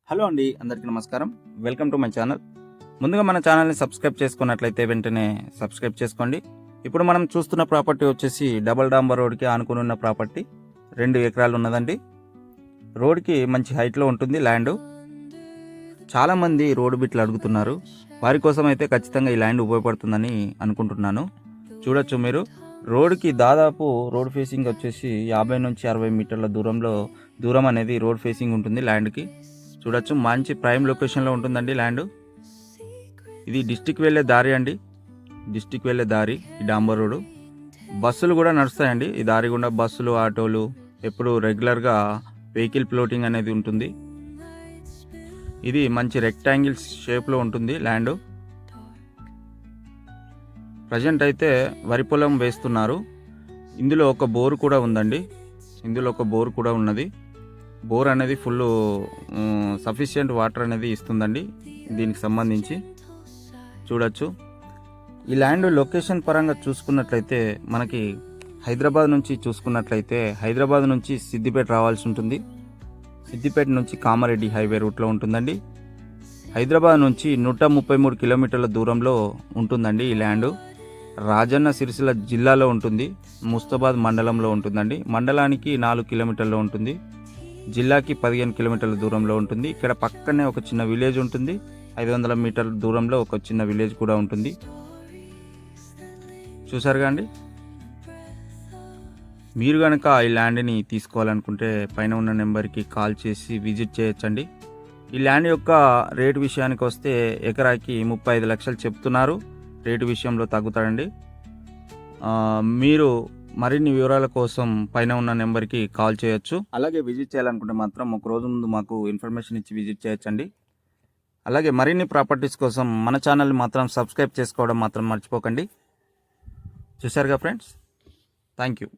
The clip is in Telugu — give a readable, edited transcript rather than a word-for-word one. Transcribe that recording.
హలో అండి, అందరికీ నమస్కారం. Welcome to my channel. ముందుగా మన ఛానల్ని సబ్స్క్రైబ్ చేసుకున్నట్లయితే వెంటనే సబ్స్క్రైబ్ చేసుకోండి. ఇప్పుడు మనం చూస్తున్న ప్రాపర్టీ వచ్చేసి డబల్ డాంబర్ రోడ్కి ఆనుకుని ఉన్న ప్రాపర్టీ. 2 ఎకరాలు ఉన్నదండి. రోడ్కి మంచి హైట్లో ఉంటుంది ల్యాండ్. చాలామంది రోడ్డు బిట్లు అడుగుతున్నారు. వారి కోసం అయితే ఖచ్చితంగా ఈ ల్యాండ్ ఉపయోగపడుతుందని అనుకుంటున్నాను. చూడొచ్చు మీరు, రోడ్కి దాదాపు రోడ్ ఫేసింగ్ వచ్చేసి 50 నుంచి 60 మీటర్ల దూరం అనేది రోడ్ ఫేసింగ్ ఉంటుంది ల్యాండ్కి. చూడొచ్చు, మంచి ప్రైమ్ లొకేషన్లో ఉంటుందండి ల్యాండ్. ఇది డిస్టిక్ వెళ్ళే దారి అండి, డిస్టిక్ వెళ్ళే దారి ఈ డాంబర్ రోడ్డు. బస్సులు కూడా నడుస్తాయండి ఈ దారి గుండా. బస్సులు, ఆటోలు ఎప్పుడు రెగ్యులర్గా వెహికల్ ఫ్లోటింగ్ అనేది ఉంటుంది. ఇది మంచి రెక్టాంగిల్ షేప్లో ఉంటుంది ల్యాండ్. ప్రజెంట్ అయితే వరి పొలం వేస్తున్నారు. ఇందులో ఒక బోరు కూడా ఉందండి, ఇందులో ఒక బోరు కూడా ఉన్నది. బోర్ అనేది ఫుల్ సఫిషియెంట్ వాటర్ అనేది ఇస్తుందండి దీనికి సంబంధించి. చూడొచ్చు, ఈ ల్యాండ్ లొకేషన్ పరంగా చూసుకున్నట్లయితే మనకి హైదరాబాద్ నుంచి చూసుకున్నట్లయితే హైదరాబాద్ నుంచి సిద్దిపేట రావాల్సి ఉంటుంది. సిద్దిపేట నుంచి కామారెడ్డి హైవే రూట్లో ఉంటుందండి. హైదరాబాద్ నుంచి 133 కిలోమీటర్ల దూరంలో ఉంటుందండి ఈ ల్యాండ్. రాజన్న సిరిసిల్ల జిల్లాలో ఉంటుంది. ముస్తాబాద్ మండలంలో ఉంటుందండి. మండలానికి 4 కిలోమీటర్లో ఉంటుంది. జిల్లాకి 15 కిలోమీటర్ల దూరంలో ఉంటుంది. ఇక్కడ పక్కనే ఒక చిన్న విలేజ్ ఉంటుంది. 500 మీటర్ల దూరంలో ఒక చిన్న విలేజ్ కూడా ఉంటుంది. చూసారుగా అండి. మీరు కనుక ఈ ల్యాండ్ని తీసుకోవాలనుకుంటే పైన ఉన్న నెంబర్కి కాల్ చేసి విజిట్ చేయొచ్చండి. ఈ ల్యాండ్ యొక్క రేటు విషయానికి వస్తే ఎకరాకి 35 లక్షలు చెప్తున్నారు. రేటు విషయంలో తగ్గుతాడండి. మీరు మరిన్ని వివరాల కోసం పైన ఉన్న నెంబర్కి కాల్ చేయొచ్చు. అలాగే విజిట్ చేయాలనుకుంటే మాత్రం ఒక రోజు ముందు మాకు ఇన్ఫర్మేషన్ ఇచ్చి విజిట్ చేయొచ్చండి. అలాగే మరిన్ని ప్రాపర్టీస్ కోసం మన ఛానల్ని మాత్రం సబ్స్క్రైబ్ చేసుకోవడం మాత్రం మర్చిపోకండి. చూశారుగా ఫ్రెండ్స్, థ్యాంక్ యూ.